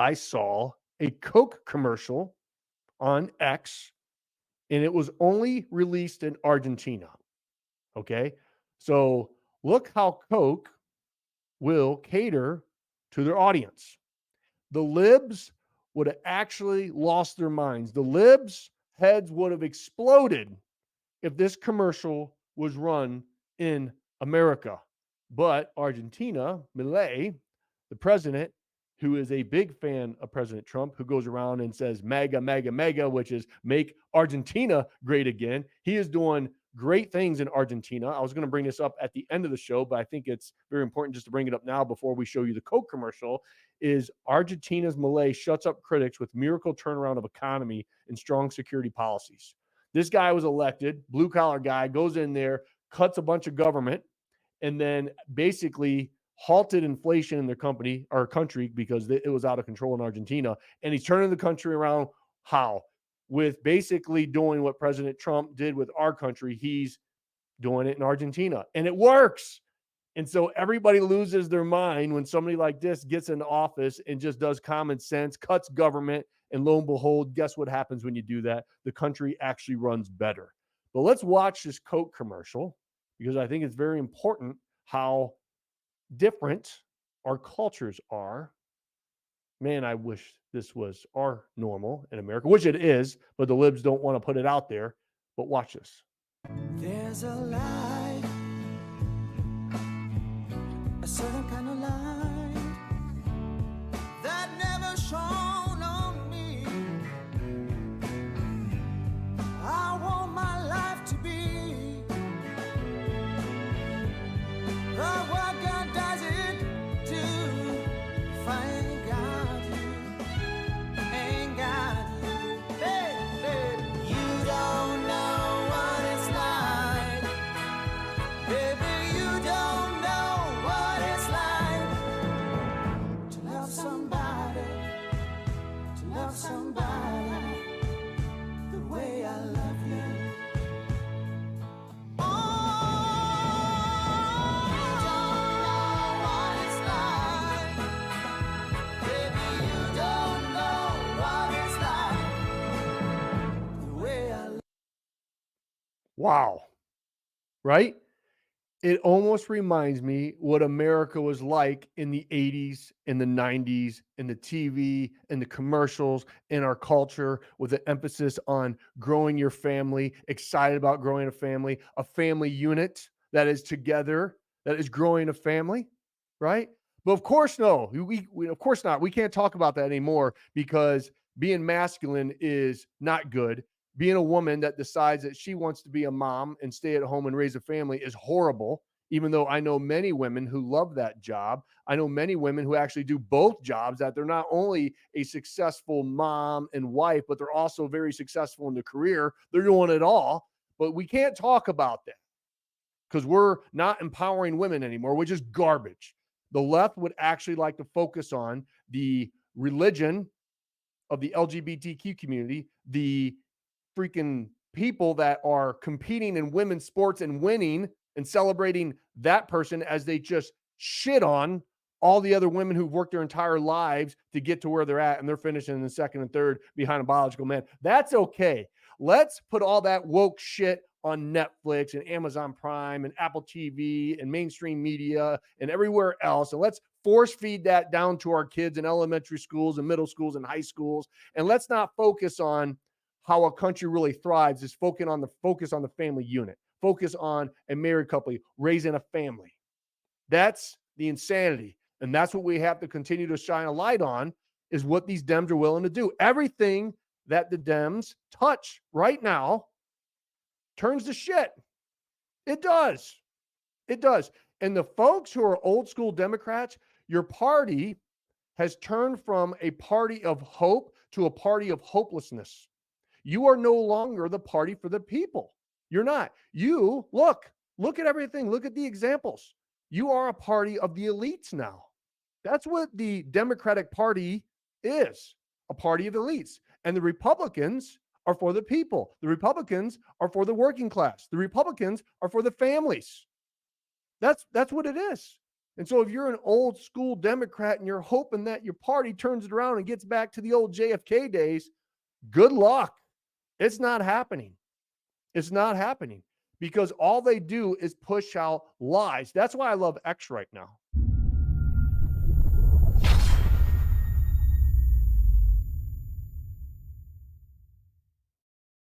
I saw a Coke commercial on X, and it was only released in Argentina. Okay. So look how Coke will cater to their audience. The libs would have actually lost their minds. The libs' heads would have exploded if this commercial was run in America. But Argentina, Milei, the president, who is a big fan of President Trump, who goes around and says mega, mega, mega, which is make Argentina great again. He is doing great things in Argentina. I was going to bring this up at the end of the show, but I think it's very important just to bring it up now before we show you the Coke commercial. Is Argentina's Milei shuts up critics with miracle turnaround of economy and strong security policies. This guy was elected, blue collar guy, goes in there, cuts a bunch of government, and then basically halted inflation in their country because it was out of control in Argentina. And he's turning the country around. How? With basically doing what President Trump did with our country. He's doing it in Argentina, and it works. And so everybody loses their mind when somebody like this gets into office and just does common sense, cuts government, and lo and behold, guess what happens when you do that? The country actually runs better. But let's watch this Coke commercial because I think it's very important how different our cultures are. Man, I wish this was our normal in America, which it is, but the libs don't want to put it out there. But watch this. There's a light, a certain kind of light that never shone on me. I want my life to be what God does it do. If I ain't got you, ain't got you. Hey, hey. You don't know what it's like, baby. You don't know what it's like to love somebody the way I love you. Wow. Right? It almost reminds me what America was like in the 80s, in the 90s, in the TV, in the commercials, in our culture, with an emphasis on growing your family, excited about growing a family unit that is together, that is growing a family, right? But of course, no, we of course not. We can't talk about that anymore because being masculine is not good. Being a woman that decides that she wants to be a mom and stay at home and raise a family is horrible, even though I know many women who love that job. I know many women who actually do both jobs, that they're not only a successful mom and wife, but they're also very successful in their career. They're doing it all. But we can't talk about that because we're not empowering women anymore, which is garbage. The left would actually like to focus on the religion of the LGBTQ community, the freaking people that are competing in women's sports and winning and celebrating that person as they just shit on all the other women who've worked their entire lives to get to where they're at, and they're finishing in the second and third behind a biological man. That's okay. Let's put all that woke shit on Netflix and Amazon Prime and Apple TV and mainstream media and everywhere else. And let's force feed that down to our kids in elementary schools and middle schools and high schools. And let's not focus on how a country really thrives is focus on the family unit, focus on a married couple raising a family. That's the insanity. And that's what we have to continue to shine a light on, is what these Dems are willing to do. Everything that the Dems touch right now turns to shit. It does. It does. And the folks who are old school Democrats, your party has turned from a party of hope to a party of hopelessness. You are no longer the party for the people. You're not. You look at everything. Look at the examples. You are a party of the elites now. That's what the Democratic Party is, a party of elites. And the Republicans are for the people. The Republicans are for the working class. The Republicans are for the families. That's what it is. And so if you're an old school Democrat and you're hoping that your party turns it around and gets back to the old JFK days, good luck. It's not happening. It's not happening because all they do is push out lies. That's why I love X right now.